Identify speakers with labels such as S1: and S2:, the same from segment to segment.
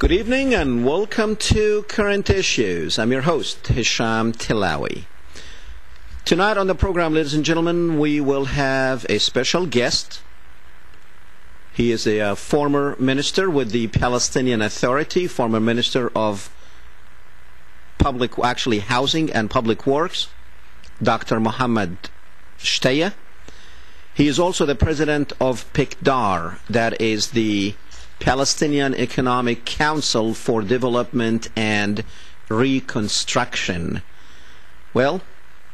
S1: Good evening and welcome to Current Issues. I'm your host, Hesham Tillawi. Tonight on the program, ladies and gentlemen, we will have a special guest. He is a former minister with the Palestinian Authority, former minister of housing and public works, Dr. Mohammad Shtayyeh. He is also the president of PECDAR, that is the Palestinian Economic Council for Development and Reconstruction. Well,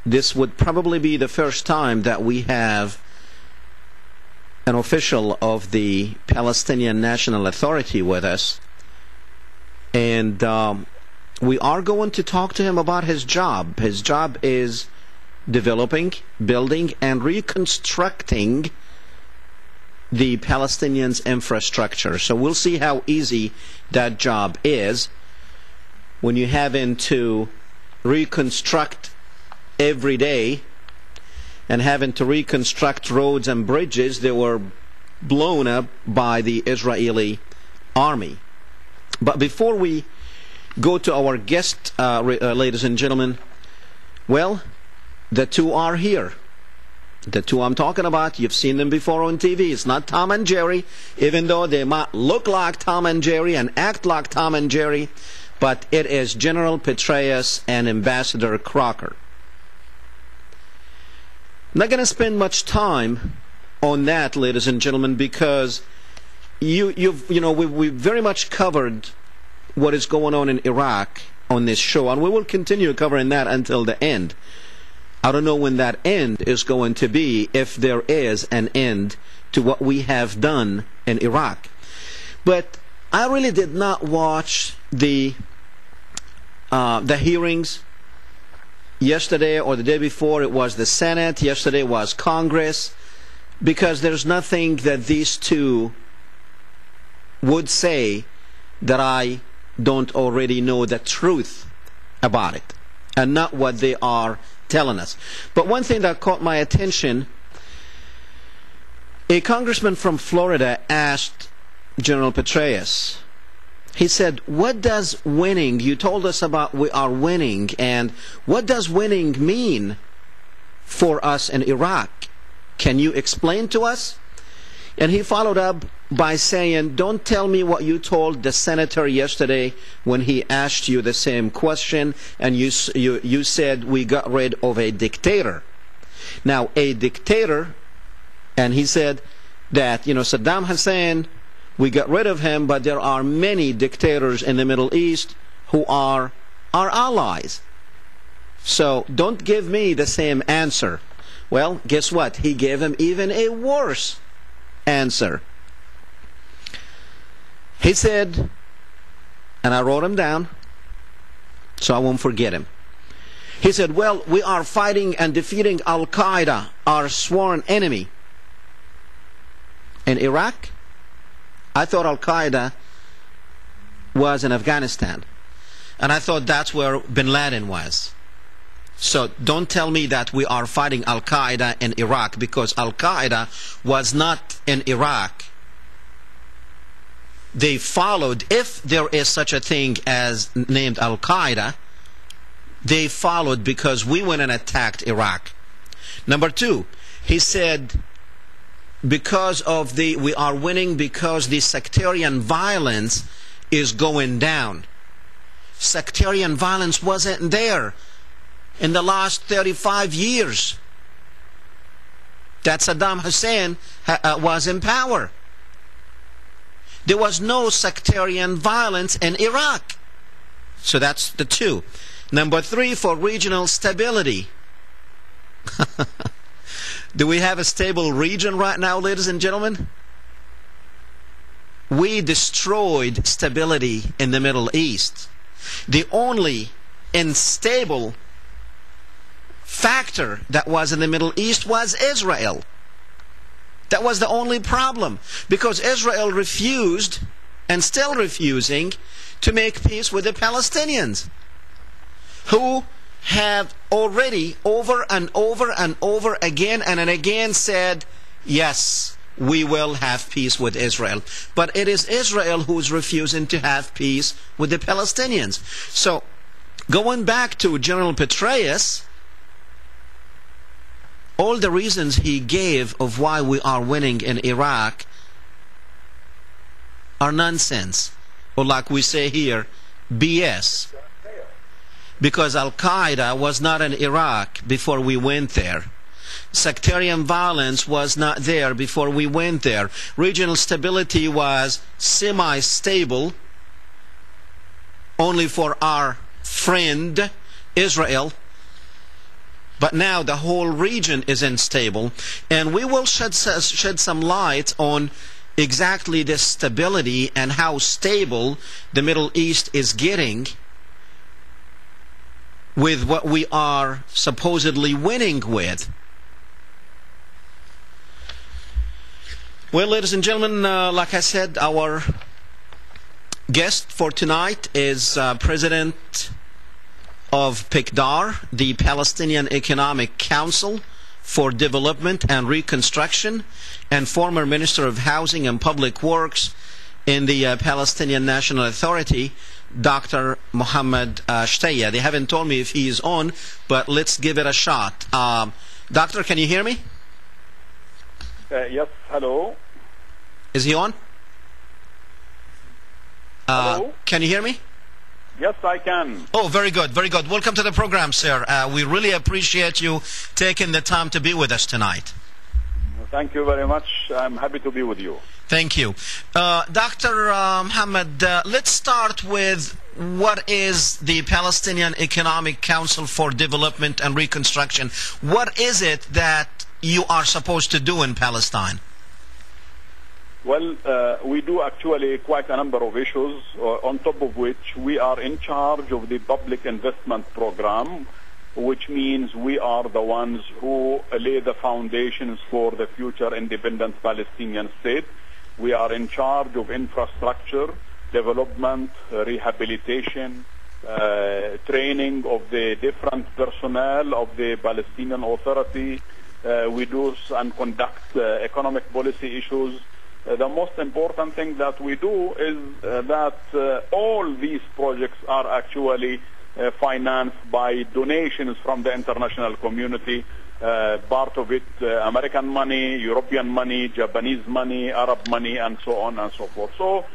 S1: this would probably be the first time that we have an official of the Palestinian National Authority with us. And we are going to talk to him about his job. His job is developing, building, and reconstructing the Palestinians' infrastructure. So we'll see how easy that job is when you're having to reconstruct every day and having to reconstruct roads and bridges that were blown up by the Israeli army. But before we go to our guest, ladies and gentlemen, well, the two are here. The two I'm talking about, you've seen them before on TV. It's not Tom and Jerry, even though they might look like Tom and Jerry and act like Tom and Jerry, but it is General Petraeus and Ambassador Crocker. I'm not going to spend much time on that, ladies and gentlemen, because we very much covered what is going on in Iraq on this show, and we will continue covering that until the end. I don't know when that end is going to be, if there is an end to what we have done in Iraq. But I really did not watch the hearings yesterday or the day before. It was the Senate. Yesterday was Congress, because there's nothing that these two would say that I don't already know the truth about it, and not what they are telling us. But one thing that caught my attention, a congressman from Florida asked General Petraeus, he said, what does winning, you told us about we are winning, and what does winning mean for us in Iraq? Can you explain to us? And he followed up by saying, don't tell me what you told the senator yesterday when he asked you the same question, and you said we got rid of a dictator. Now, a dictator, and he said that, Saddam Hussein, we got rid of him, but there are many dictators in the Middle East who are our allies. So don't give me the same answer. Well, guess what? He gave him even a worse answer. He said, and I wrote him down so I won't forget him. He said, well, we are fighting and defeating Al-Qaeda, our sworn enemy. In Iraq, I thought Al-Qaeda was in Afghanistan, and I thought that's where bin Laden was. So don't tell me that we are fighting Al-Qaeda in Iraq, because Al-Qaeda was not in Iraq. They followed, if there is such a thing as named Al-Qaeda, they followed because we went and attacked Iraq. Number two, he said, we are winning because the sectarian violence is going down. Sectarian violence wasn't there in the last 35 years that Saddam Hussein was in power. There was no sectarian violence in Iraq. So that's the two. Number three, for regional stability. Do we have a stable region right now, ladies and gentlemen? We destroyed stability in the Middle East. The only unstable factor that was in the Middle East was Israel. That was the only problem, because Israel refused, and still refusing, to make peace with the Palestinians, who have already over and over and over again and again said, yes, we will have peace with Israel. But it is Israel who is refusing to have peace with the Palestinians. So, going back to General Petraeus, all the reasons he gave of why we are winning in Iraq are nonsense, or like we say here, BS. Because Al-Qaeda was not in Iraq before we went there. Sectarian violence was not there before we went there. Regional stability was semi-stable only for our friend Israel. But now the whole region is unstable, and we will shed some light on exactly this stability and how stable the Middle East is getting with what we are supposedly winning with. Well, ladies and gentlemen, like I said, our guest for tonight is President of PECDAR, the Palestinian Economic Council for Development and Reconstruction, and former Minister of Housing and Public Works in the Palestinian National Authority, Dr. Mohammad Shtayyeh. They haven't told me if he is on, but let's give it a shot. Doctor, can you hear me?
S2: Yes, hello.
S1: Is he on?
S2: Hello?
S1: Can you hear me?
S2: Yes, I can.
S1: Oh, very good, very good. Welcome to the program, sir. We really appreciate you taking the time to be with us tonight.
S2: Thank you very much. I'm happy to be with you.
S1: Thank you. Dr. Mohammed, let's start with what is the Palestinian Economic Council for Development and Reconstruction? What is it that you are supposed to do in Palestine?
S2: Well, we do actually quite a number of issues, on top of which we are in charge of the public investment program, which means we are the ones who lay the foundations for the future independent Palestinian state. We are in charge of infrastructure, development, rehabilitation, training of the different personnel of the Palestinian Authority. We do and conduct economic policy issues. The most important thing that we do is that all these projects are actually financed by donations from the international community. Part of it American money, European money, Japanese money, Arab money, and so on and so forth. So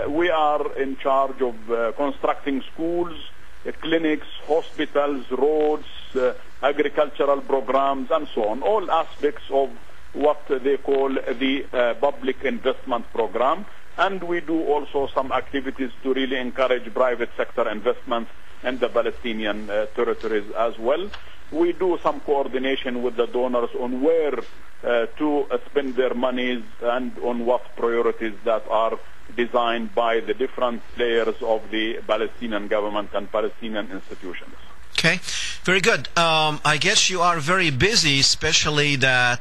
S2: we are in charge of constructing schools, clinics, hospitals, roads, agricultural programs, and so on. All aspects of what they call the public investment program. And we do also some activities to really encourage private sector investments in the Palestinian territories as well. We do some coordination with the donors on where to spend their monies and on what priorities that are designed by the different layers of the Palestinian government and Palestinian institutions.
S1: Okay, very good. I guess you are very busy, especially that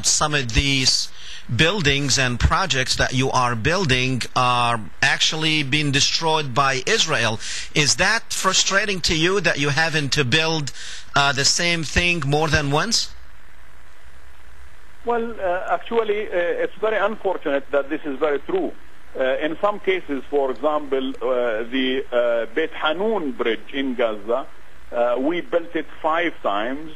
S1: some of these buildings and projects that you are building are actually being destroyed by Israel. Is that frustrating to you that you're having to build the same thing more than once?
S2: Well, actually, it's very unfortunate that this is very true. In some cases, for example, the Beit Hanun bridge in Gaza, we built it 5 times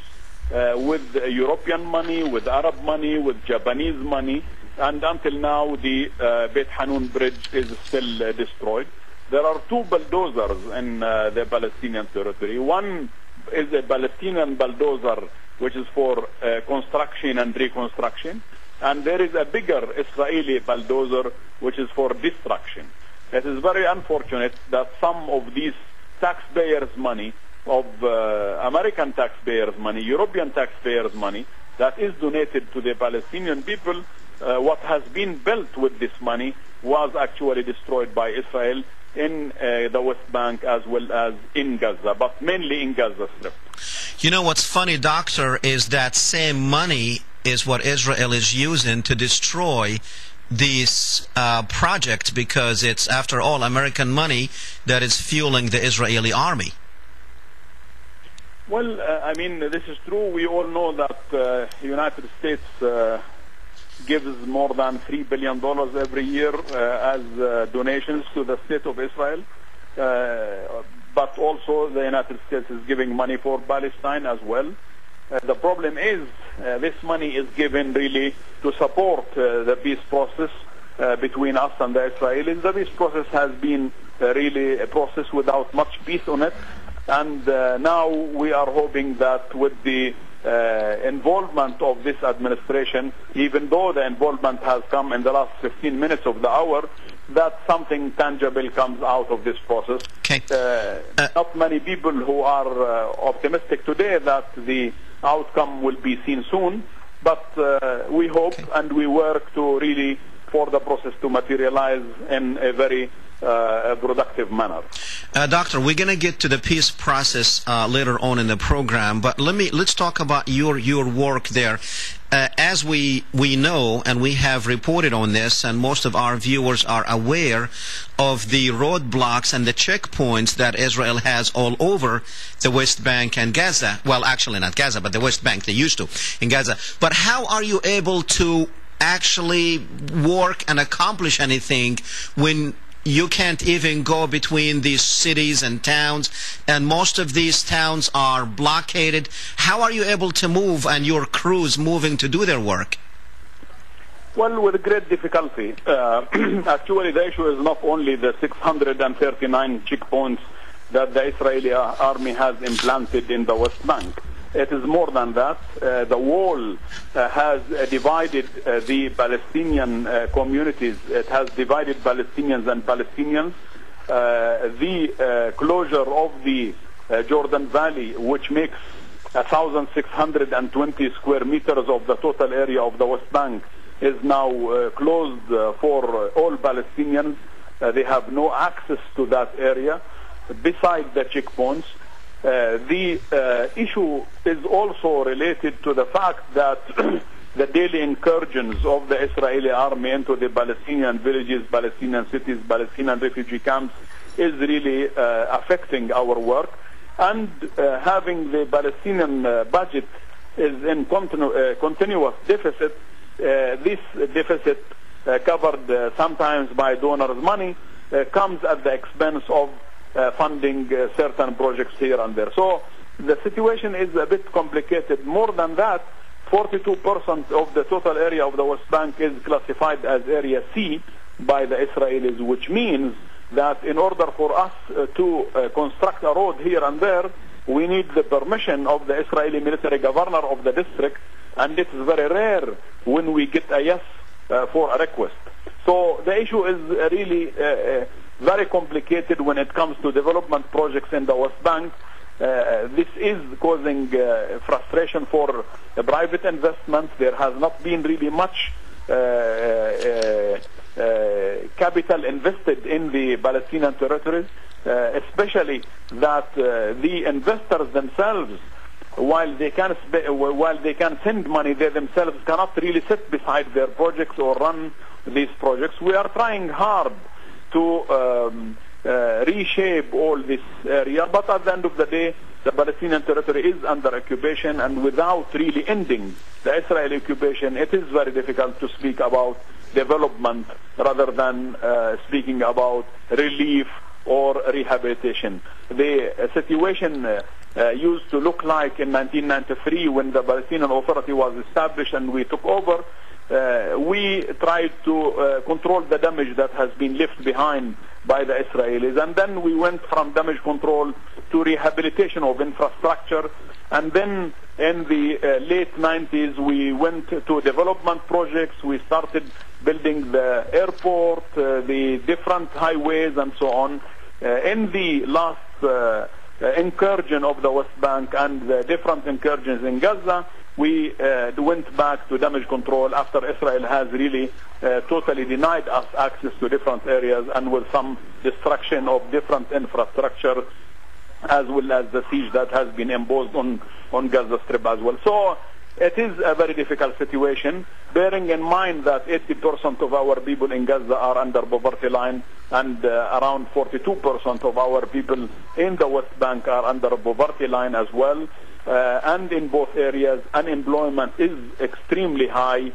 S2: with European money, with Arab money, with Japanese money, and until now the Beit Hanun bridge is still destroyed. There are 2 bulldozers in the Palestinian territory. One is a Palestinian bulldozer, which is for construction and reconstruction, and there is a bigger Israeli bulldozer, which is for destruction. It is very unfortunate that some of these taxpayers' money, of American taxpayers' money, European taxpayers' money, that is donated to the Palestinian people, what has been built with this money was actually destroyed by Israel in the West Bank as well as in Gaza, but mainly in Gaza Strip.
S1: You know what's funny, Doctor, is that same money is what Israel is using to destroy these projects, because it's, after all, American money that is fueling the Israeli army.
S2: Well, I mean, this is true. We all know that United States gives more than $3 billion every year as donations to the state of Israel. But also the United States is giving money for Palestine as well. The problem is this money is given really to support the peace process between us and the Israelis. The peace process has been really a process without much peace on it. And now we are hoping that with the involvement of this administration, even though the involvement has come in the last 15 minutes of the hour, that something tangible comes out of this process.
S1: Okay.
S2: Not many people who are optimistic today that the outcome will be seen soon, but we hope and we work to really for the process to materialize in a very productive manner.
S1: Doctor, we're going to get to the peace process later on in the program, but let's talk about your work there. As we know, and we have reported on this, and most of our viewers are aware of the roadblocks and the checkpoints that Israel has all over the West Bank and Gaza. Well, actually not Gaza, but the West Bank. They used to in Gaza. But how are you able to actually work and accomplish anything when you can't even go between these cities and towns, and most of these towns are blockaded? How are you able to move and your crews moving to do their work?
S2: Well, with great difficulty. Actually, the issue is not only the 639 checkpoints that the Israeli army has implanted in the West Bank. It is more than that. The wall has divided the Palestinian communities. It has divided Palestinians and Palestinians. The closure of the Jordan Valley, which makes 1,620 square meters of the total area of the West Bank, is now closed for all Palestinians. They have no access to that area beside the checkpoints. The issue is also related to the fact that the daily incursions of the Israeli army into the Palestinian villages, Palestinian cities, Palestinian refugee camps is really affecting our work. And having the Palestinian budget is in continuous deficit. This deficit, covered sometimes by donors' money, comes at the expense of funding certain projects here and there. So the situation is a bit complicated. More than that, 42% of the total area of the West Bank is classified as Area C by the Israelis, which means that in order for us to construct a road here and there, we need the permission of the Israeli military governor of the district, and it is very rare when we get a yes for a request. So the issue is really very complicated when it comes to development projects in the West Bank. This is causing frustration for private investments. There has not been really much capital invested in the Palestinian territories, especially that the investors themselves, while they can send money, they themselves cannot really sit beside their projects or run these projects. We are trying hard to reshape all this area, but at the end of the day, the Palestinian territory is under occupation, and without really ending the Israeli occupation, it is very difficult to speak about development rather than speaking about relief or rehabilitation. The situation used to look like in 1993 when the Palestinian Authority was established and we took over. We tried to control the damage that has been left behind by the Israelis, and then we went from damage control to rehabilitation of infrastructure, and then in the late 90s we went to development projects. We started building the airport, the different highways and so on. In the last incursion of the West Bank and the different incursions in Gaza, we went back to damage control after Israel has really totally denied us access to different areas, and with some destruction of different infrastructure, as well as the siege that has been imposed on Gaza Strip as well. So it is a very difficult situation, bearing in mind that 80% of our people in Gaza are under poverty line, and around 42% of our people in the West Bank are under poverty line as well. And in both areas, unemployment is extremely high.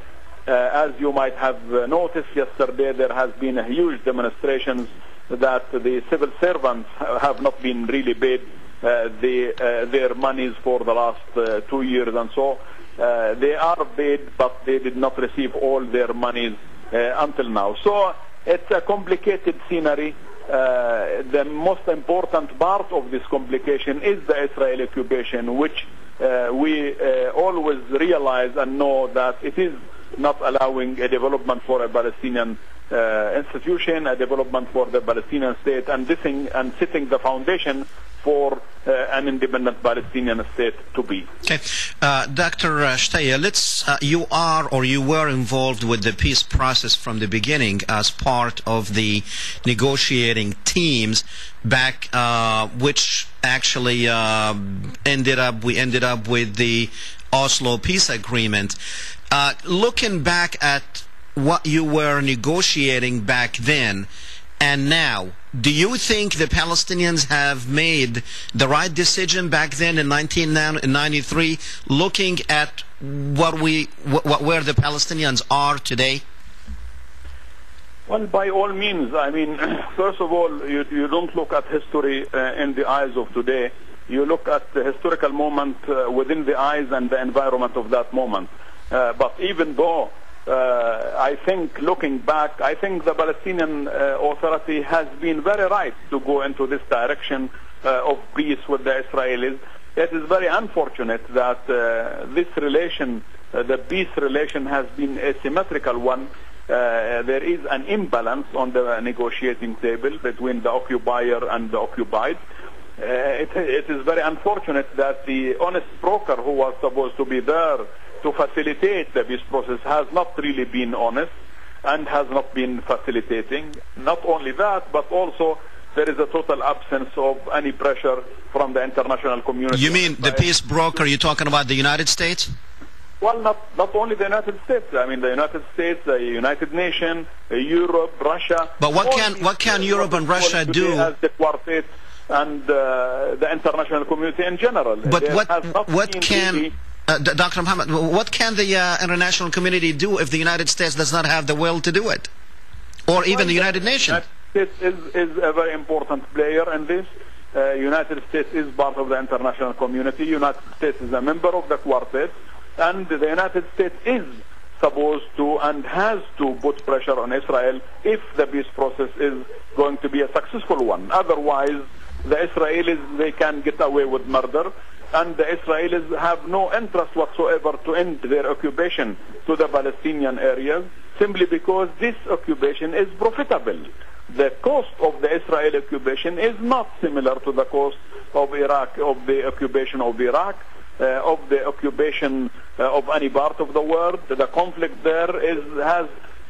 S2: as you might have noticed yesterday, there has been a huge demonstrations that the civil servants have not been really paid their monies for the last 2 years, and so they are paid, but they did not receive all their monies until now. So it's a complicated scenery. The most important part of this complication is the Israeli occupation, which we always realize and know that it is not allowing a development for a Palestinian institution, a development for the Palestinian state, and setting the foundation for an independent Palestinian state to be.
S1: Okay, Dr. Shtayyeh, you were involved with the peace process from the beginning as part of the negotiating teams back, which actually ended up with the Oslo peace agreement. Looking back at what you were negotiating back then and now, do you think the Palestinians have made the right decision back then in 1993, looking at where the Palestinians are today?
S2: Well, by all means. I mean, first of all, you don't look at history in the eyes of today. You look at the historical moment within the eyes and the environment of that moment. But even though I think, looking back, I think the Palestinian Authority has been very right to go into this direction of peace with the Israelis. It is very unfortunate that this relation, the peace relation, has been a symmetrical one. There is an imbalance on the negotiating table between the occupier and the occupied. It is very unfortunate that the honest broker who was supposed to be there to facilitate the peace process has not really been honest and has not been facilitating. Not only that, but also there is a total absence of any pressure from the international community.
S1: You mean the peace broker, you're talking about the United States?
S2: Well, not only the United States. I mean, the United States, the United Nations, Europe, Russia.
S1: But what can Europe and Russia do?
S2: As the quartet and the international community in general.
S1: But what can... Dr. Mohammed, what can the international community do if the United States does not have the will to do it? Or even the United Nations?
S2: The United States is a very important player in this. United States is part of the international community. United States is a member of the quartet. And the United States is supposed to and has to put pressure on Israel if the peace process is going to be a successful one. Otherwise, the Israelis, they can get away with murder. And the Israelis have no interest whatsoever to end their occupation to the Palestinian areas, simply because this occupation is profitable. The cost of the Israeli occupation is not similar to the cost of Iraq, of the occupation of Iraq, of the occupation of any part of the world. The conflict there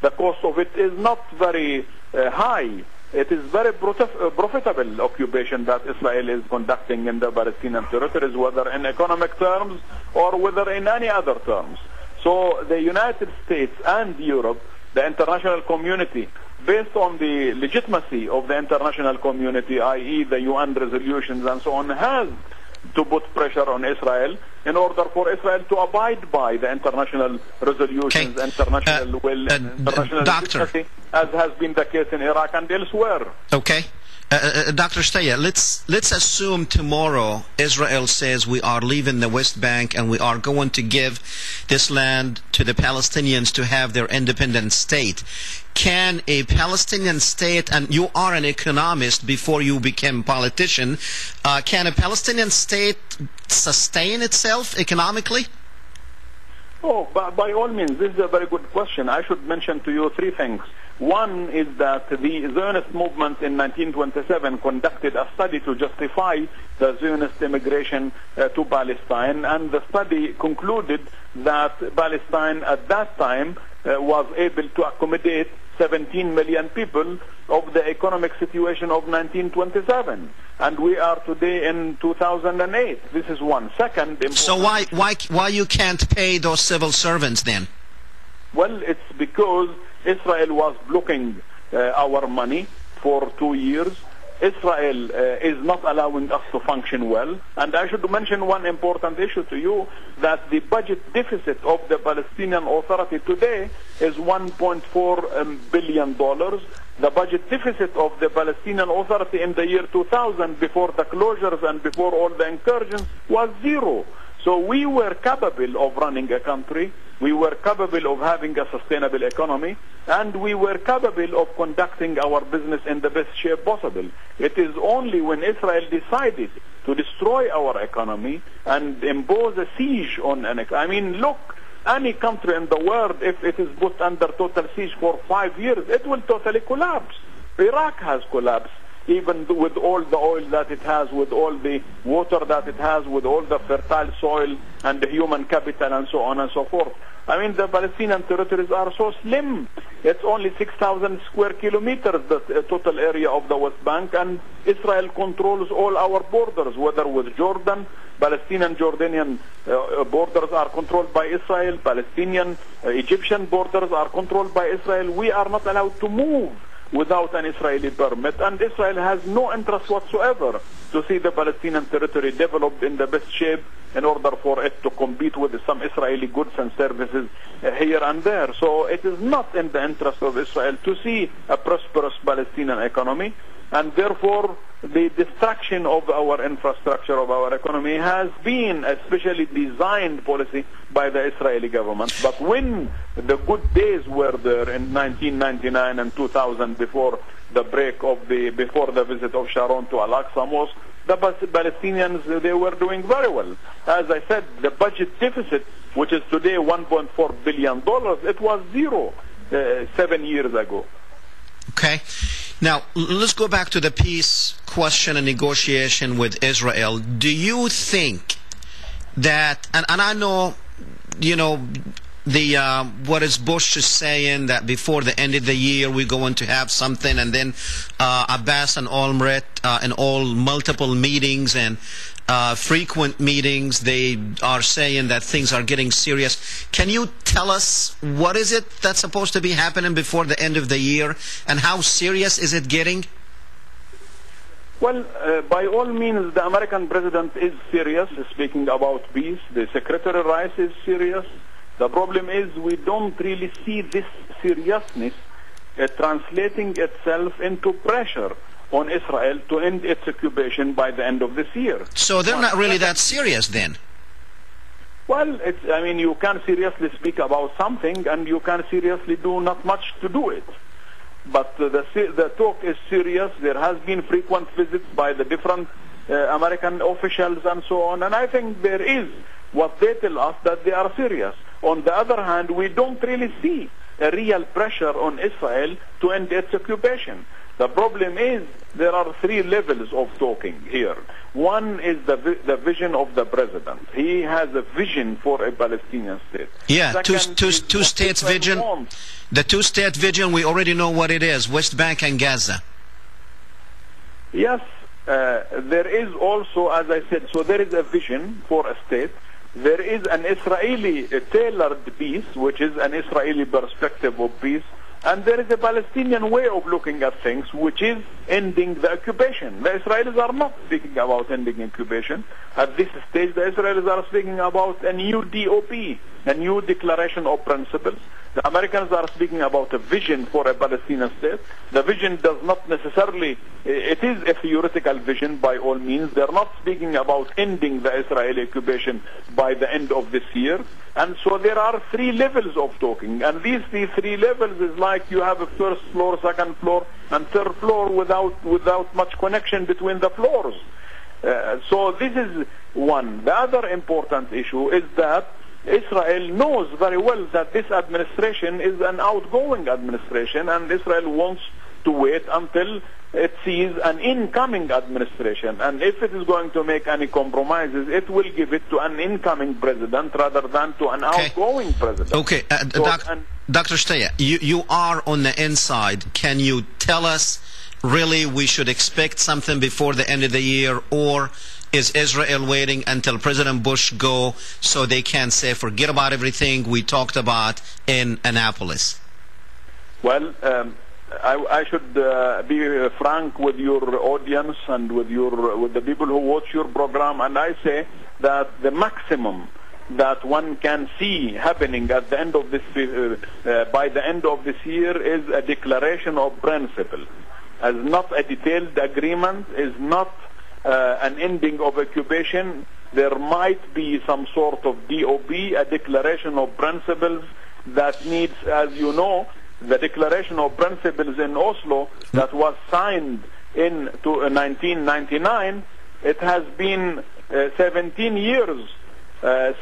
S2: the cost of it is not very high. It is very profitable occupation that Israel is conducting in the Palestinian territories, whether in economic terms or whether in any other terms. So the United States and Europe, the international community, based on the legitimacy of the international community, i.e. the UN resolutions and so on, has to put pressure on Israel in order for Israel to abide by the international resolutions, international will, and international legitimacy, as has been the case in Iraq and elsewhere.
S1: Okay. Dr. Shtayyeh, let's assume tomorrow Israel says we are leaving the West Bank and we are going to give this land to the Palestinians to have their independent state. Can a Palestinian state, and you are an economist before you became politician, can a Palestinian state sustain itself economically?
S2: Oh, by all means, this is a very good question. I should mention to you three things. One is that the Zionist movement in 1927 conducted a study to justify the Zionist immigration to Palestine, and the study concluded that Palestine at that time was able to accommodate 17 million people of the economic situation of 1927. And we are today in 2008. This is one. Second,
S1: so why you can't pay those civil servants then?
S2: Well, it's because Israel was blocking our money for 2 years. Israel is not allowing us to function well. And I should mention one important issue to you, that the budget deficit of the Palestinian Authority today is $1.4 billion. The budget deficit of the Palestinian Authority in the year 2000, before the closures and before all the incursions, was zero. So we were capable of running a country, we were capable of having a sustainable economy, and we were capable of conducting our business in the best shape possible. It is only when Israel decided to destroy our economy and impose a siege on an economy. I mean, look, any country in the world, if it is put under total siege for 5 years, it will totally collapse. Iraq has collapsed, even with all the oil that it has, with all the water that it has, with all the fertile soil and the human capital and so on and so forth. I mean, the Palestinian territories are so slim. It's only 6,000 square kilometers, the total area of the West Bank, and Israel controls all our borders, whether with Jordan. Palestinian Jordanian borders are controlled by Israel. Palestinian Egyptian borders are controlled by Israel. We are not allowed to move without an Israeli permit, and Israel has no interest whatsoever to see the Palestinian territory developed in the best shape in order for it to compete with some Israeli goods and services here and there. So it is not in the interest of Israel to see a prosperous Palestinian economy, and therefore the destruction of our infrastructure, of our economy, has been a specially designed policy by the Israeli government. But when the good days were there in 1999 and 2000, before the visit of Sharon to Al-Aqsa Mosque, the Palestinians, they were doing very well. As I said, the budget deficit, which is today $1.4 billion, it was zero 7 years ago.
S1: Okay. Now, let's go back to the peace question and negotiation with Israel. Do you think that, and I know, you know, what is Bush is saying, that before the end of the year we're going to have something, and then Abbas and Olmert in all multiple meetings and frequent meetings, they are saying that things are getting serious. Can you tell us what is it that's supposed to be happening before the end of the year, and how serious is it getting?
S2: Well, by all means, the American president is serious, speaking about peace. The Secretary Rice is serious. The problem is we don't really see this seriousness translating itself into pressure on Israel to end its occupation by the end of this year.
S1: So they're not really that serious then?
S2: Well, I mean, you can seriously speak about something and you can seriously do not much to do it. But the talk is serious. There has been frequent visits by the different American officials and so on. And I think there is what they tell us, that they are serious. On the other hand, we don't really see a real pressure on Israel to end its occupation. The problem is there are three levels of talking here. One is the vision of the president. He has a vision for a Palestinian state.
S1: Yeah, two states vision. The two-state vision, we already know what it is: West Bank and Gaza.
S2: Yes, there is also, as I said, so there is a vision for a state. There is an Israeli tailored peace, which is an Israeli perspective of peace. And there is a Palestinian way of looking at things, which is ending the occupation. The Israelis are not speaking about ending occupation. At this stage, the Israelis are speaking about a new DOP, a new declaration of principles. The Americans are speaking about a vision for a Palestinian state. The vision does not necessarily, it is a theoretical vision by all means. They're not speaking about ending the Israeli occupation by the end of this year. And so there are three levels of talking. And these three levels is like you have a first floor, second floor, and third floor without much connection between the floors. So this is one. The other important issue is that Israel knows very well that this administration is an outgoing administration, and Israel wants to wait until it sees an incoming administration. And if it is going to make any compromises, it will give it to an incoming president rather than to an outgoing president.
S1: Okay, Dr. Shtayyeh, you are on the inside. Can you tell us, really, we should expect something before the end of the year, or is Israel waiting until President Bush go so they can say, forget about everything we talked about in Annapolis?
S2: Well, I should be frank with your audience and with the people who watch your program, and I say that the maximum that one can see happening at the end of this, by the end of this year, is a declaration of principle, as not a detailed agreement, is not an ending of occupation. There might be some sort of DOP, a declaration of principles that needs, as you know, the declaration of principles in Oslo that was signed in 1999. It has been 17 years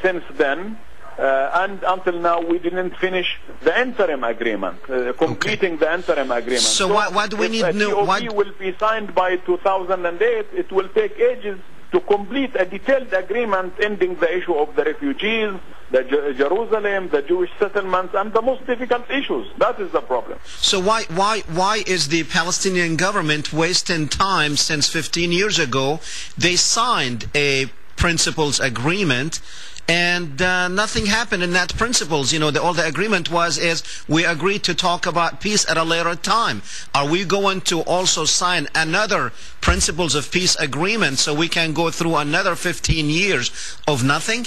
S2: since then, and until now we didn't finish the interim agreement, completing the interim agreement.
S1: So why do we need new?
S2: Why will be signed by 2008? It will take ages to complete a detailed agreement ending the issue of the refugees, the Jerusalem, the Jewish settlements, and the most difficult issues. That is the problem.
S1: So why is the Palestinian government wasting time? Since 15 years ago, they signed a principles agreement, and nothing happened in that principles. You know, all the agreement is we agreed to talk about peace at a later time. Are we going to also sign another principles of peace agreement so we can go through another 15 years of nothing?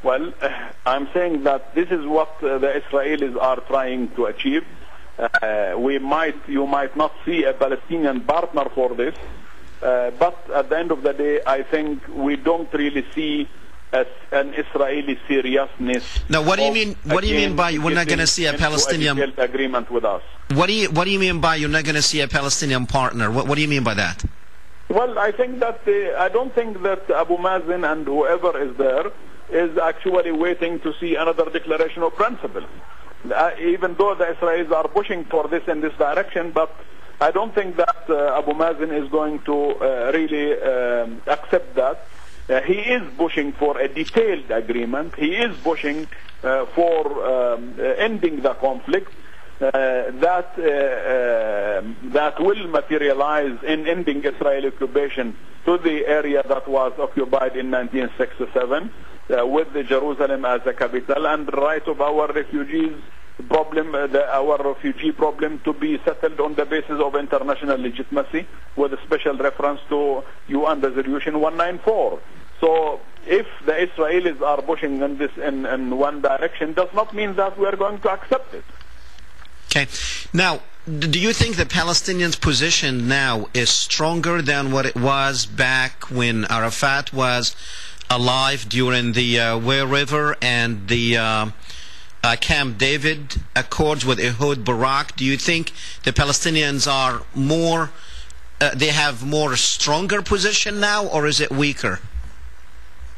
S2: Well, I'm saying that this is what the Israelis are trying to achieve. You might not see a Palestinian partner for this, but at the end of the day, I think we don't really see an Israeli seriousness.
S1: Now, what do you mean? What do you mean by we're not going to see a Palestinian
S2: agreement with us?
S1: What do you mean by you're not going to see a Palestinian partner? What do you mean by that?
S2: Well, I think that I don't think that Abu Mazen and whoever is there is actually waiting to see another declaration of principle. Even though the Israelis are pushing for this in this direction, but I don't think that Abu Mazen is going to really accept that. He is pushing for a detailed agreement. He is pushing for ending the conflict that will materialize in ending Israeli occupation to the area that was occupied in 1967 with the Jerusalem as a capital, and right of our refugees problem, our refugee problem, to be settled on the basis of international legitimacy with a special reference to UN Resolution 194. So if the Israelis are pushing in this in one direction, does not mean that we are going to accept it.
S1: Okay. Now, do you think the Palestinians' position now is stronger than what it was back when Arafat was alive during the Ware River and the Camp David Accords with Ehud Barak? Do you think the Palestinians are more, they have more stronger position now, or is it weaker?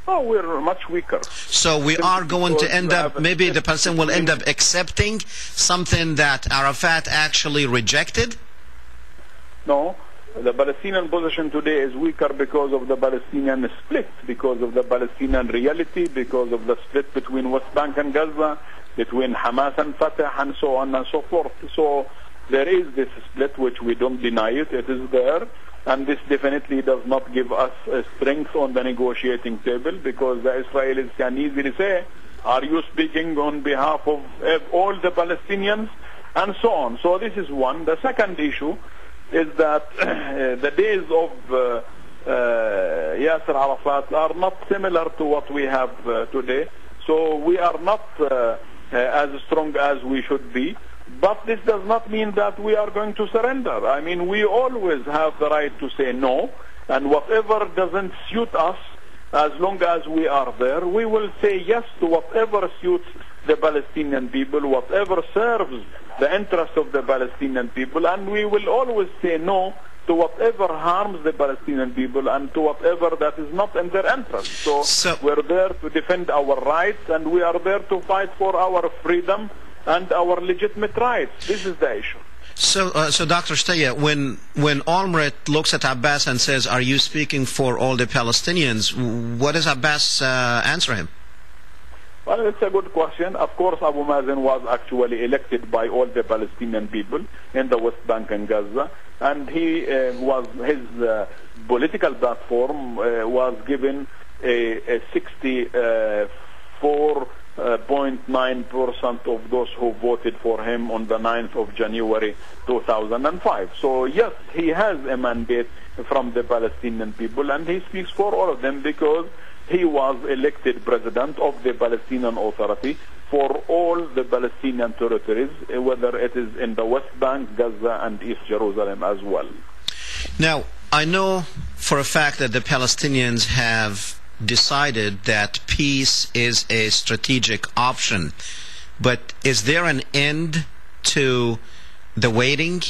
S2: Oh, we're much weaker.
S1: So we are going to end up, maybe the Palestinians will end up accepting something that Arafat actually rejected?
S2: No. The Palestinian position today is weaker because of the Palestinian split, because of the Palestinian reality, because of the split between West Bank and Gaza, between Hamas and Fatah, and so on and so forth. So there is this split, which we don't deny it. It is there. And this definitely does not give us strength on the negotiating table, because the Israelis can easily say, are you speaking on behalf of all the Palestinians? And so on. So this is one. The second issue is that the days of Yasser Arafat are not similar to what we have today. So we are not as strong as we should be. But this does not mean that we are going to surrender. I mean, we always have the right to say no, and whatever doesn't suit us, as long as we are there, we will say yes to whatever suits the Palestinian people, whatever serves the interest of the Palestinian people, and we will always say no to whatever harms the Palestinian people and to whatever that is not in their interest. So we're there to defend our rights, and we are there to fight for our freedom and our legitimate rights. This is the issue.
S1: So Dr. Shtayyeh, when Olmert looks at Abbas and says, are you speaking for all the Palestinians, what does Abbas answer him?
S2: Well, it's a good question. Of course, Abu Mazen was actually elected by all the Palestinian people in the West Bank and Gaza, and he his political platform was given a 64 0.9% of those who voted for him on the 9th of January 2005. So yes, he has a mandate from the Palestinian people, and he speaks for all of them because he was elected president of the Palestinian Authority for all the Palestinian territories, whether it is in the West Bank, Gaza, and East Jerusalem as well.
S1: Now, I know for a fact that the Palestinians have decided that peace is a strategic option, but is there an end to the waiting?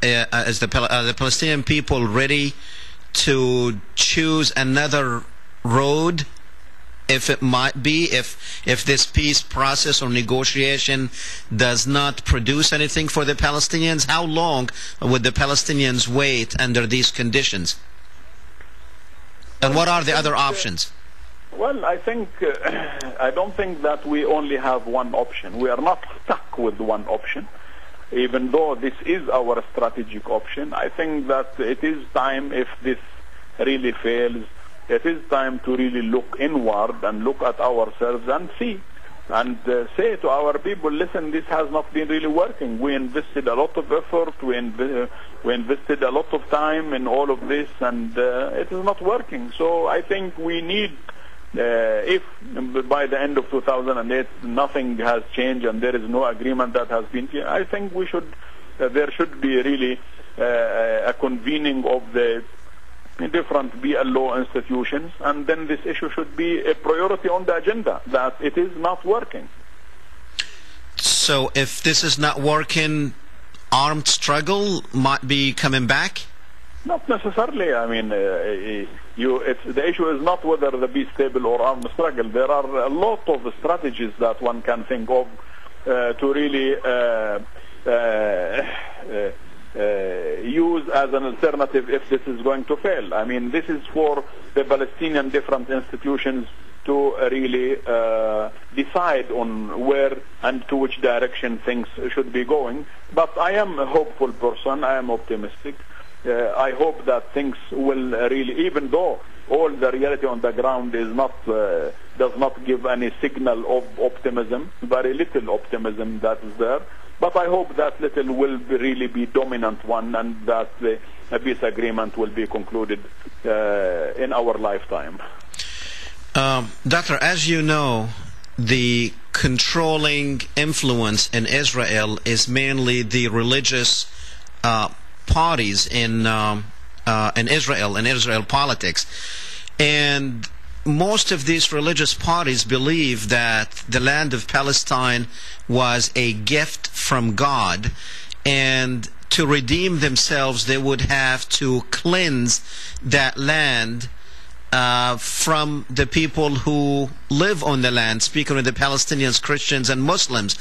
S1: Is the Palestinian people ready to choose another road, if it might be, if this peace process or negotiation does not produce anything for the Palestinians? How long would the Palestinians wait under these conditions? And what are the other options?
S2: Well, I don't think that we only have one option. We are not stuck with one option, even though this is our strategic option. I think that it is time, if this really fails, it is time to really look inward and look at ourselves and see and say to our people, listen, this has not been really working. We invested a lot of effort, we invested a lot of time in all of this, and it is not working. So I think we need, if by the end of 2008 nothing has changed and there is no agreement that has been, I think we should, there should be really a convening of the different BLO institutions, and then this issue should be a priority on the agenda, that it is not working.
S1: So if this is not working, armed struggle might be coming back?
S2: Not necessarily. I mean, the issue is not whether the be stable or armed struggle. There are a lot of strategies that one can think of to really use as an alternative if this is going to fail. I mean, this is for the Palestinian different institutions to really decide on where and to which direction things should be going. But I am a hopeful person. I am optimistic. I hope that things will really, even though all the reality on the ground is not does not give any signal of optimism, very little optimism that is there. But I hope that little will really be dominant one, and that a peace agreement will be concluded in our lifetime.
S1: Doctor, as you know, the controlling influence in Israel is mainly the religious parties in Israel politics, and most of these religious parties believe that the land of Palestine was a gift from God, and to redeem themselves they would have to cleanse that land from the people who live on the land, speaking of the Palestinians, Christians, and Muslims.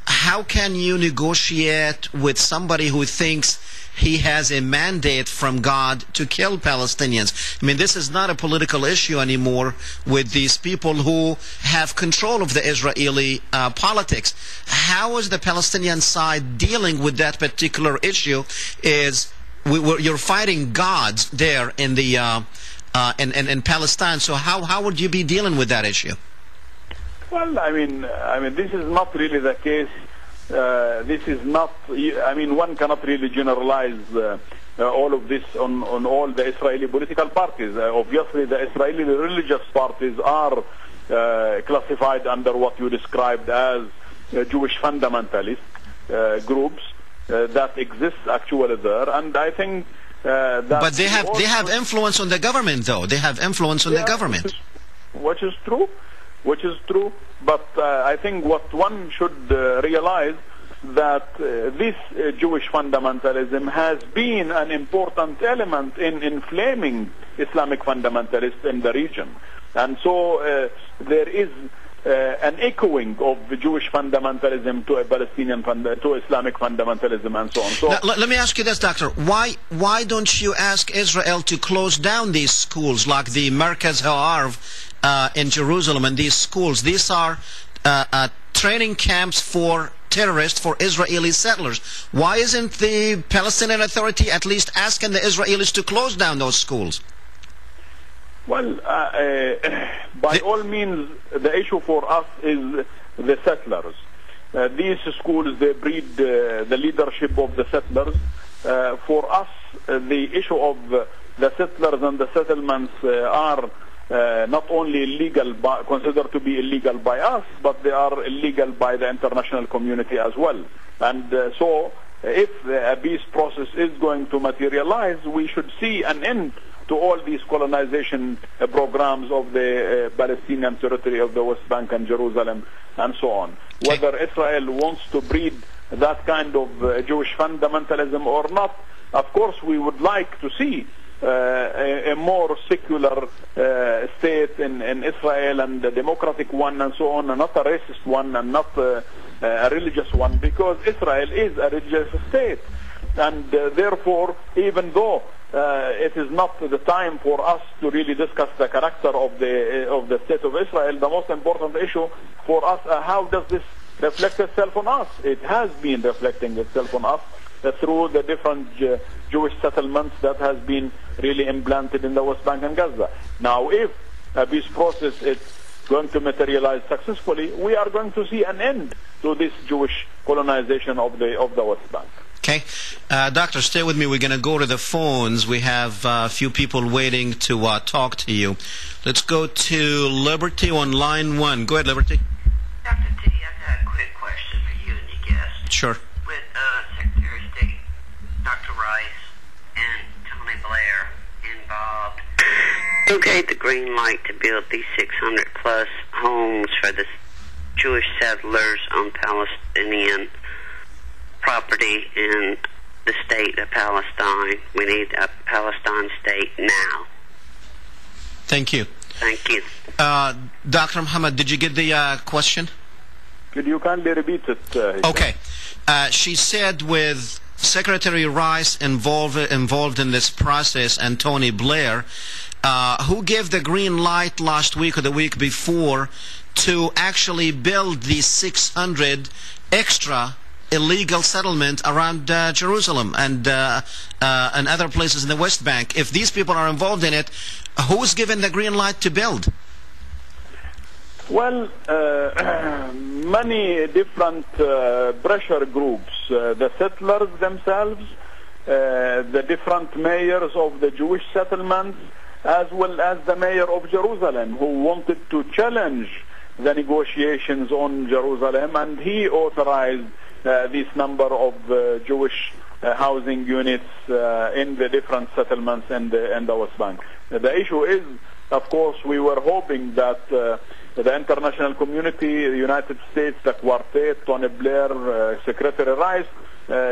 S1: How can you negotiate with somebody who thinks he has a mandate from God to kill Palestinians? I mean, this is not a political issue anymore with these people who have control of the Israeli politics. How is the Palestinian side dealing with that particular issue? You're fighting gods there in the in Palestine. So how would you be dealing with that issue?
S2: Well, I mean, this is not really the case. This is not. I mean, one cannot really generalize all of this on all the Israeli political parties. Obviously, the Israeli religious parties are classified under what you described as Jewish fundamentalist groups that exist actually there, and I think.
S1: But they have influence on the government, though. They have influence on the government,
S2: which is true. But I think what one should realize that this Jewish fundamentalism has been an important element in inflaming Islamic fundamentalists in the region, and so there is an echoing of the Jewish fundamentalism to a Palestinian to Islamic fundamentalism and so on. So
S1: now, let me ask you this, Doctor. Why don't you ask Israel to close down these schools like the Merkaz Ha'arv in Jerusalem and these schools? These are training camps for terrorists, for Israeli settlers. Why isn't the Palestinian Authority at least asking the Israelis to close down those schools?
S2: Well, by all means, the issue for us is the settlers. These schools, they breed the leadership of the settlers. For us, the issue of the settlers and the settlements are not only illegal, considered to be illegal by us, but they are illegal by the international community as well. And so, if a peace process is going to materialize, we should see an end to all these colonization programs of the Palestinian territory of the West Bank and Jerusalem and so on. Whether Israel wants to breed that kind of Jewish fundamentalism or not, of course we would like to see a more secular state in Israel, and a democratic one and so on, and not a racist one and not a religious one, because Israel is a religious state. And therefore, even though it is not the time for us to really discuss the character of the state of Israel, the most important issue for us, how does this reflect itself on us? It has been reflecting itself on us through the different Jewish settlements that has been really implanted in the West Bank and Gaza. Now, if a peace process is going to materialize successfully, we are going to see an end to this Jewish colonization of the West Bank.
S1: Okay. Doctor, stay with me. We're going to go to the phones. We have a few people waiting to talk to you. Let's go to Liberty on line 1. Go ahead, Liberty.
S3: Dr. T, I've got a quick question for you and your guest.
S1: Sure.
S3: With Secretary of State Dr. Rice and Tony Blair involved, who gave the green light to build these 600-plus homes for the Jewish settlers on Palestinian property in the state of Palestine? We need a Palestine state now.
S1: Thank you.
S3: Thank you.
S1: Dr. Muhammad, did you get the question?
S2: Could you kindly repeat it?
S1: Okay. She said with Secretary Rice involved in this process and Tony Blair, who gave the green light last week or the week before to actually build these 600 extra illegal settlement around Jerusalem and other places in the West Bank. If these people are involved in it, who's given the green light to build?
S2: Well, many different pressure groups, the settlers themselves, the different mayors of the Jewish settlements, as well as the mayor of Jerusalem, who wanted to challenge the negotiations on Jerusalem, and he authorized this number of Jewish housing units in the different settlements in the West Bank. The issue is, of course, we were hoping that the international community, the United States, the Quartet, Tony Blair, Secretary Rice,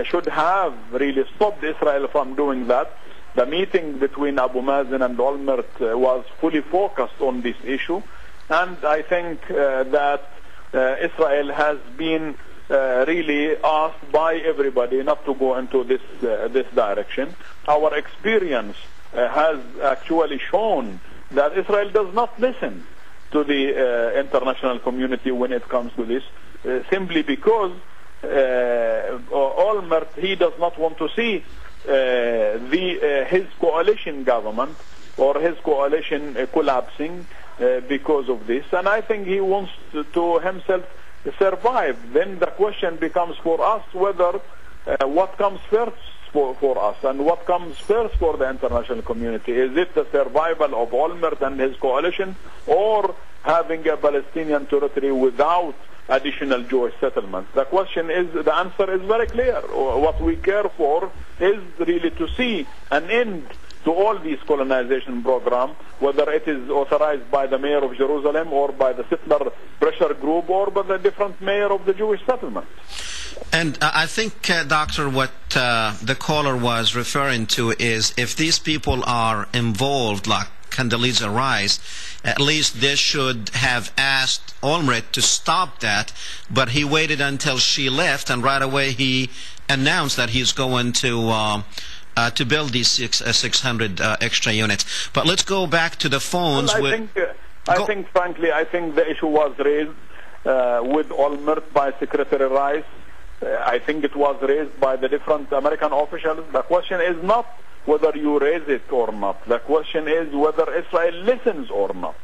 S2: should have really stopped Israel from doing that. The meeting between Abu Mazen and Olmert was fully focused on this issue, and I think that Israel has been really asked by everybody not to go into this direction. Our experience has actually shown that Israel does not listen to the international community when it comes to this, simply because Olmert, he does not want to see his coalition government or his coalition collapsing because of this, and I think he wants to himself survive. Then the question becomes for us whether what comes first for us and what comes first for the international community. Is it the survival of Olmert and his coalition, or having a Palestinian territory without additional Jewish settlements? The answer is very clear. What we care for is really to see an end to all these colonization programs, whether it is authorized by the mayor of Jerusalem or by the settler pressure group or by the different mayor of the Jewish settlement.
S1: And I think, Doctor, what the caller was referring to is if these people are involved, like Condoleezza Rice, at least they should have asked Olmert to stop that, but he waited until she left, and right away he announced that he's going to build these 600 extra units. But let's go back to the phones.
S2: Well, I think, frankly, the issue was raised with Olmert by Secretary Rice. I think it was raised by the different American officials. The question is not whether you raise it or not. The question is whether Israel listens or not.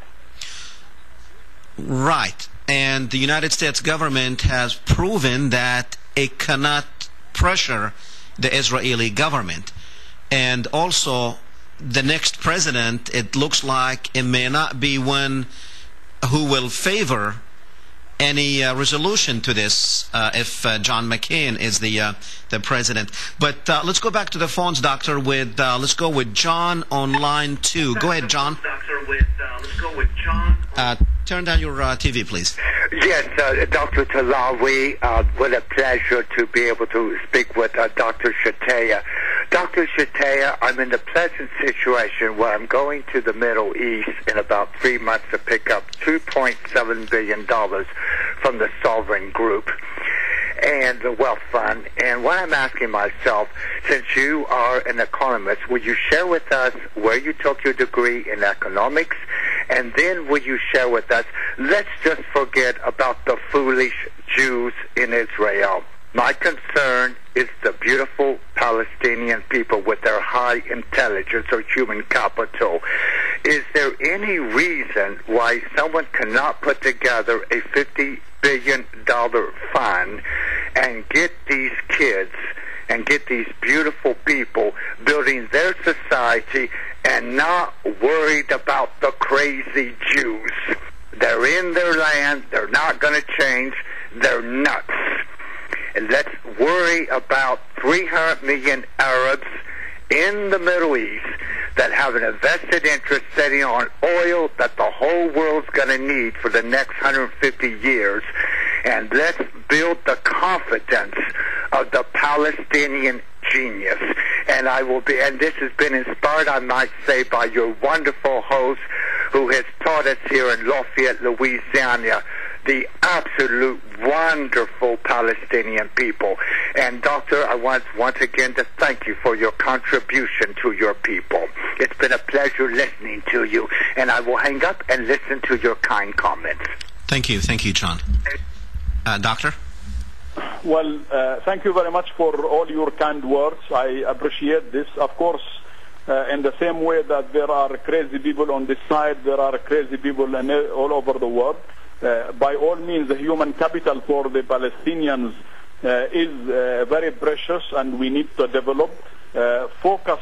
S1: Right. And the United States government has proven that it cannot pressure the Israeli government. And also, the next president, it looks like it may not be one who will favor any resolution to this if John McCain is the president. But let's go back to the phones, Doctor. Let's go with John on line 2. Go ahead, John. Let's go with John. Turn down your TV, please.
S4: Yes, Dr. Tillawi, what a pleasure to be able to speak with Dr. Shtayyeh. Dr. Shtayyeh, I'm in the pleasant situation where I'm going to the Middle East in about 3 months to pick up $2.7 billion from the Sovereign Group and the Wealth Fund. And what I'm asking myself, since you are an economist, will you share with us where you took your degree in economics? And then will you share with us, let's just forget about the foolish Jews in Israel. My concern is the beautiful Palestinian people with their high intelligence or human capital. Is there any reason why someone cannot put together a $50 billion fund and get these kids and get these beautiful people building their society and not worried about the crazy Jews? They're in their land. They're not going to change. They're nuts. And let's worry about 300 million Arabs in the Middle East that have an invested interest sitting on oil that the whole world's going to need for the next 150 years. And let's build the confidence of the Palestinian genius. And and this has been inspired, I might say, by your wonderful host who has taught us here in Lafayette, Louisiana, the absolute wonderful Palestinian people. And Doctor, I want once again to thank you for your contribution to your people. It's been a pleasure listening to you, and I will hang up and listen to your kind comments.
S1: Thank you, John. Doctor?
S2: Well, thank you very much for all your kind words. I appreciate this. Of course, in the same way that there are crazy people on this side, there are crazy people all over the world. By all means, the human capital for the Palestinians is very precious, and we need to develop. Focus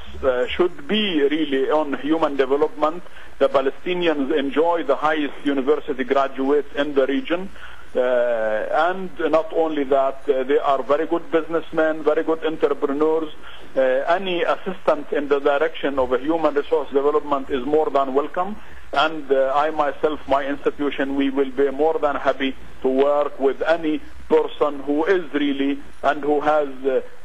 S2: should be really on human development. The Palestinians enjoy the highest university graduates in the region. And not only that, they are very good businessmen, very good entrepreneurs. Any assistance in the direction of a human resource development is more than welcome. And I myself, my institution, we will be more than happy to work with any person who is really and who has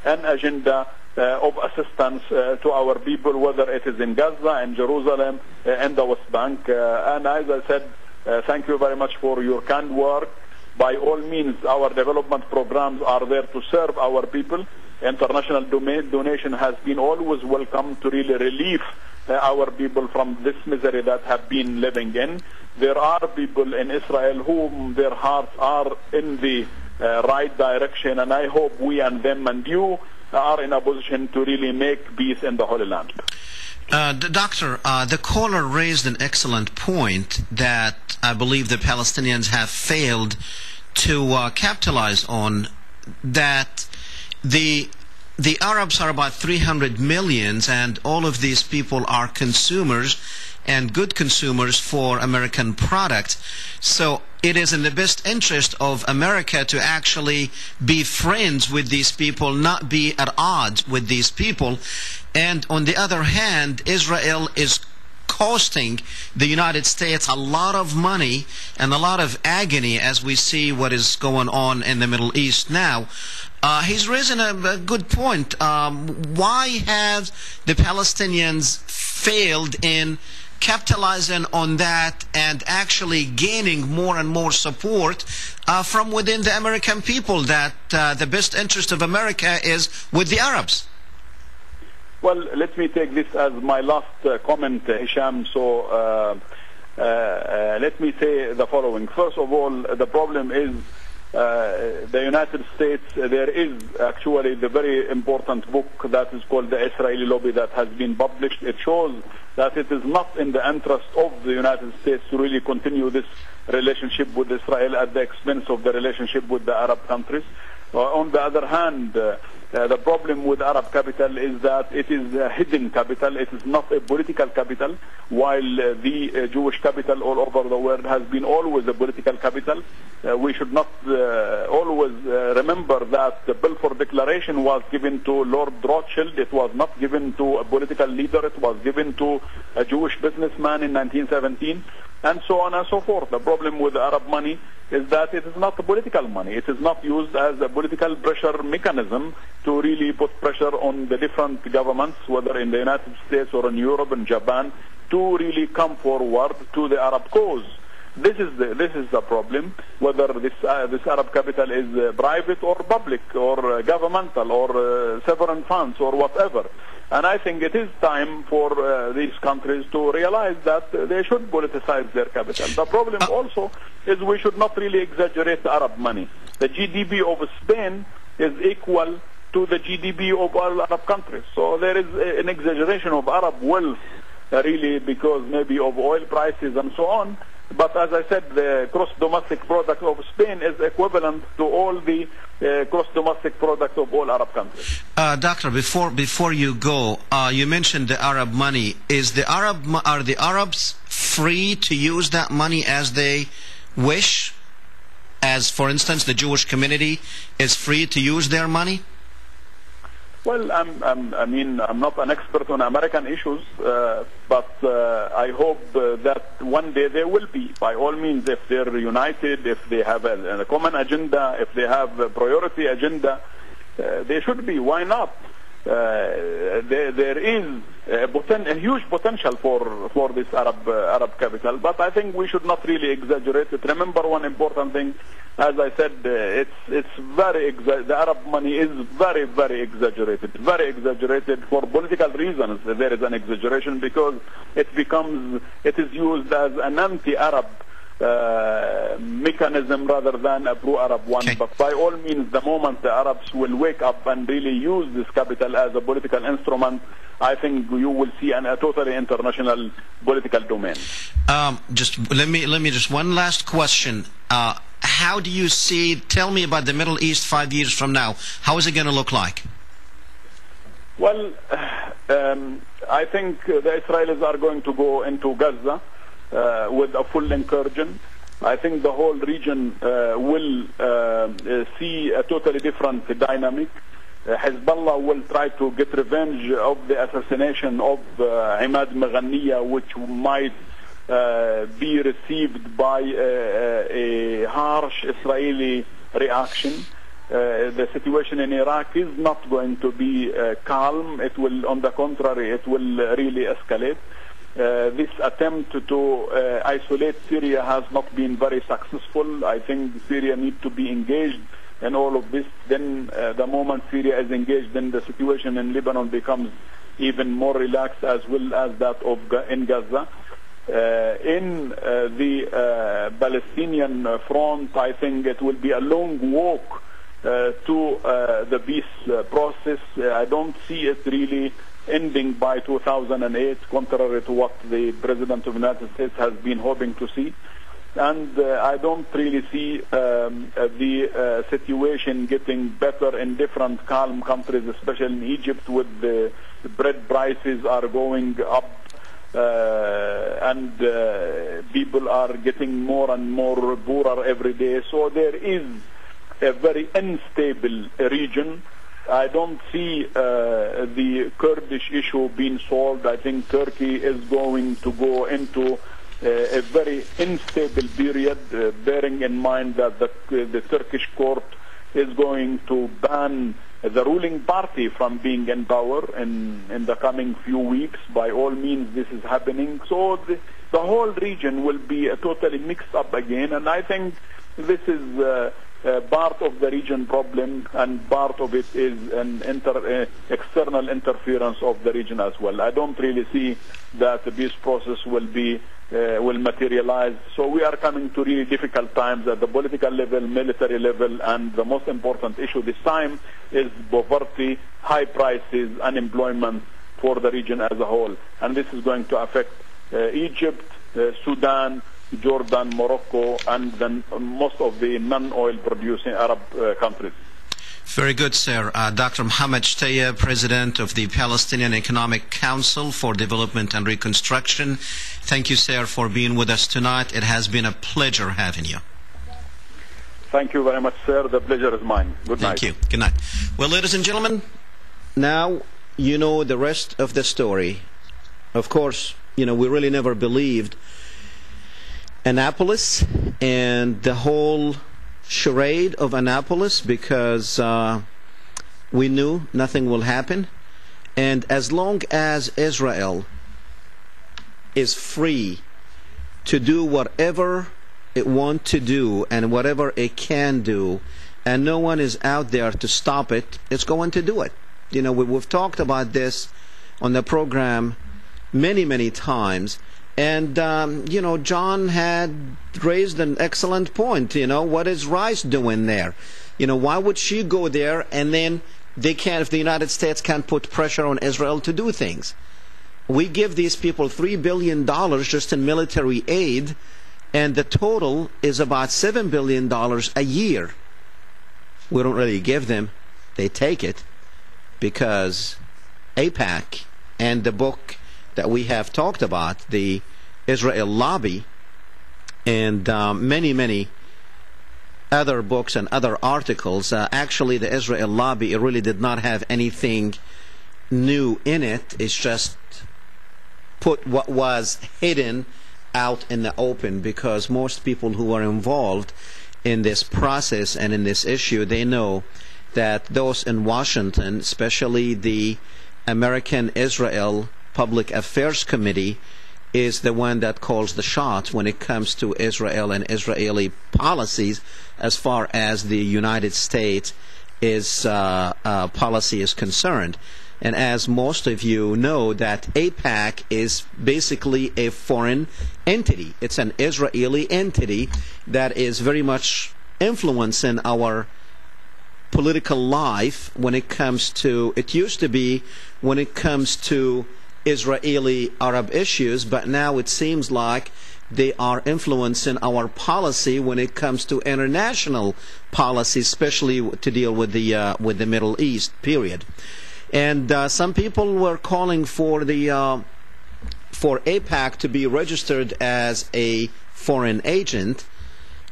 S2: an agenda of assistance to our people, whether it is in Gaza, in Jerusalem, and the West Bank. And as I said, thank you very much for your kind work. By all means, our development programs are there to serve our people. International donation has been always welcome to really relieve our people from this misery that have been living in. There are people in Israel whom their hearts are in the right direction, and I hope we and them and you are in a position to really make peace in the Holy Land.
S1: Doctor, the caller raised an excellent point that I believe the Palestinians have failed to capitalize on, that the Arabs are about 300 million, and all of these people are consumers and good consumers for American products. So it is in the best interest of America to actually be friends with these people, not be at odds with these people. And on the other hand, Israel is costing the United States a lot of money and a lot of agony as we see what is going on in the Middle East now. He's raising a good point. Why have the Palestinians failed in capitalizing on that and actually gaining more and more support from within the American people, that the best interest of America is with the Arabs?
S2: Well, let me take this as my last comment, Hesham. So let me say the following. First of all, the problem is the United States, there is actually the very important book that is called The Israeli Lobby that has been published. It shows that it is not in the interest of the United States to really continue this relationship with Israel at the expense of the relationship with the Arab countries. On the other hand, the problem with Arab capital is that it is a hidden capital. It is not a political capital, while the Jewish capital all over the world has been always a political capital. We should not always remember that the Balfour Declaration was given to Lord Rothschild. It was not given to a political leader. It was given to a Jewish businessman in 1917, and so on and so forth. The problem with Arab money is that it is not political money. It is not used as a political pressure mechanism to really put pressure on the different governments, whether in the United States or in Europe and Japan, to really come forward to the Arab cause. This is the problem, whether this Arab capital is private or public or governmental or sovereign funds or whatever. And I think it is time for these countries to realize that they should politicize their capital. The problem also is we should not really exaggerate the Arab money. The GDP of Spain is equal to the GDP of all Arab countries. So there is an exaggeration of Arab wealth, really, because maybe of oil prices and so on. But as I said, the gross domestic product of Spain is equivalent to all the gross domestic product of all Arab countries.
S1: Doctor, before you go, you mentioned the Arab money. Are the Arabs free to use that money as they wish? As, for instance, the Jewish community is free to use their money?
S2: Well, I'm not an expert on American issues, but I hope that one day they will be. By all means, if they're united, if they have a common agenda, if they have a priority agenda, they should be. Why not? There is a huge potential for this Arab capital, but I think we should not really exaggerate it. Remember one important thing. As I said, the Arab money is very, very exaggerated for political reasons. There is an exaggeration because it is used as an anti-Arab mechanism rather than a pro-Arab one. Okay. But by all means, the moment the Arabs will wake up and really use this capital as a political instrument, I think you will see a totally international political domain.
S1: Just let me just one last question. How do you see? Tell me about the Middle East 5 years from now. How is it going to look like?
S2: Well, I think the Israelis are going to go into Gaza with a full incursion. I think the whole region will see a totally different dynamic. Hezbollah will try to get revenge of the assassination of Imad Maghaniyah, which might be received by a harsh Israeli reaction. The situation in Iraq is not going to be calm. It will, on the contrary, it will really escalate. This attempt to isolate Syria has not been very successful. I think Syria needs to be engaged in all of this. Then the moment Syria is engaged, then the situation in Lebanon becomes even more relaxed, as well as that in Gaza. In the Palestinian front, I think it will be a long walk to the peace process. I don't see it really ending by 2008, contrary to what the President of the United States has been hoping to see. And I don't really see the situation getting better in different calm countries, especially in Egypt, with the bread prices are going up. And people are getting more and more poorer every day. So there is a very unstable region. I don't see the Kurdish issue being solved. I think Turkey is going to go into a very unstable period, bearing in mind that the Turkish court is going to ban the ruling party from being in power in the coming few weeks. By all means, this is happening. So the whole region will be totally mixed up again, and I think this is part of the region problem, and part of it is an external interference of the region as well. I don't really see that the peace process will be will materialize. So we are coming to really difficult times at the political level, military level, and the most important issue this time is poverty, high prices, unemployment for the region as a whole. And this is going to affect Egypt, Sudan, Jordan, Morocco, and then most of the non-oil producing Arab countries.
S1: Very good, sir. Dr. Mohammad Shtayyeh, President of the Palestinian Economic Council for Development and Reconstruction. Thank you, sir, for being with us tonight. It has been a pleasure having you.
S2: Thank you very much, sir. The pleasure is mine. Good night.
S1: Thank you. Good night. Well, ladies and gentlemen, now you know the rest of the story. Of course, we really never believed Annapolis and the whole charade of Annapolis, because we knew nothing will happen. And as long as Israel is free to do whatever it wants to do and whatever it can do, and no one is out there to stop it, it's going to do it. We've talked about this on the program many times. And, John had raised an excellent point. What is Rice doing there? Why would she go there and then if the United States can't put pressure on Israel to do things? We give these people $3 billion just in military aid, and the total is about $7 billion a year. We don't really give them. They take it because AIPAC and the book that we have talked about, the Israel Lobby, and many other books and other articles. Actually, the Israel Lobby, it really did not have anything new in it. It's just put what was hidden out in the open, because most people who are involved in this process and in this issue, they know that those in Washington, especially the American Israel Public Affairs Committee, is the one that calls the shots when it comes to Israel and Israeli policies as far as the United States policy is concerned. And as most of you know, that AIPAC is basically a foreign entity. It's an Israeli entity that is very much influencing our political life when it comes to, it used to be when it comes to Israeli Arab issues, but now it seems like they are influencing our policy when it comes to international policy, especially to deal with the Middle East, period. And some people were calling for AIPAC to be registered as a foreign agent.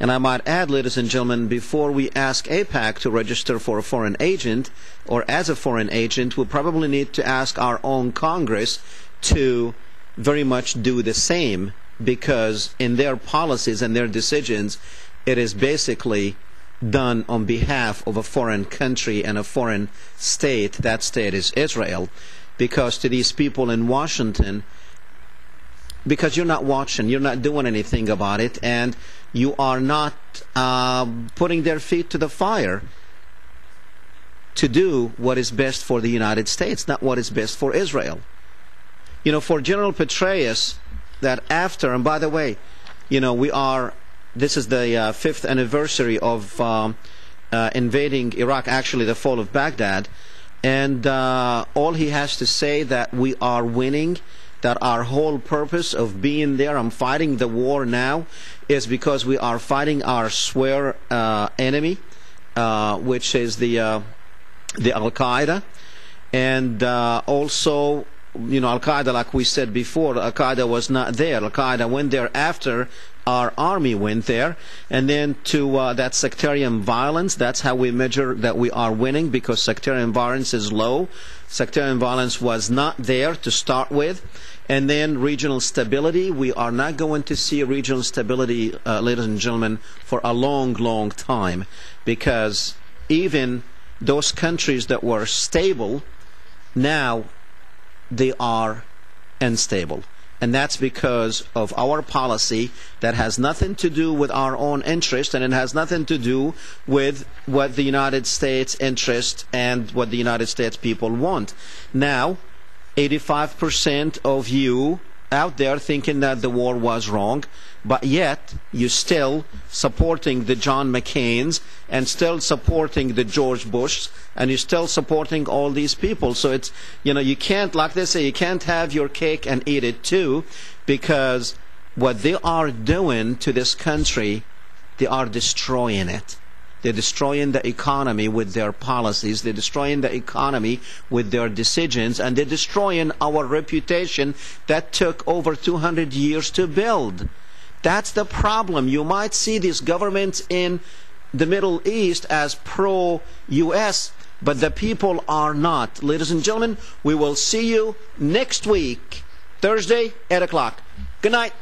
S1: And I might add, ladies and gentlemen, before we ask AIPAC to register for a foreign agent or as a foreign agent, we'll probably need to ask our own Congress to very much do the same, because in their policies and their decisions, it is basically done on behalf of a foreign country and a foreign state. That state is Israel. Because to these people in Washington, because you're not watching, you're not doing anything about it, and you are not putting their feet to the fire to do what is best for the United States, not what is best for Israel. For General Petraeus, that after, and by the way, this is the 5th anniversary of invading Iraq, actually the fall of Baghdad, and all he has to say that we are winning, that our whole purpose of being there, I'm fighting the war now, is because we are fighting our swear enemy, which is the Al-Qaeda. And also, Al-Qaeda, like we said before, Al-Qaeda was not there. Al-Qaeda went there after our army went there. And then to that sectarian violence, that's how we measure that we are winning, because sectarian violence is low. Sectarian violence was not there to start with. And then regional stability, we are not going to see regional stability, ladies and gentlemen, for a long time, because even those countries that were stable, now they are unstable. And that's because of our policy that has nothing to do with our own interest, and it has nothing to do with what the United States interest and what the United States people want. Now, 85% of you out there thinking that the war was wrong, but yet you're still supporting the John McCains and still supporting the George Bushs, and you're still supporting all these people. So it's, you can't, like they say, you can't have your cake and eat it too, because what they are doing to this country, they are destroying it. They're destroying the economy with their policies. They're destroying the economy with their decisions. And they're destroying our reputation that took over 200 years to build. That's the problem. You might see these governments in the Middle East as pro-US, but the people are not. Ladies and gentlemen, we will see you next week, Thursday, 8 o'clock. Good night.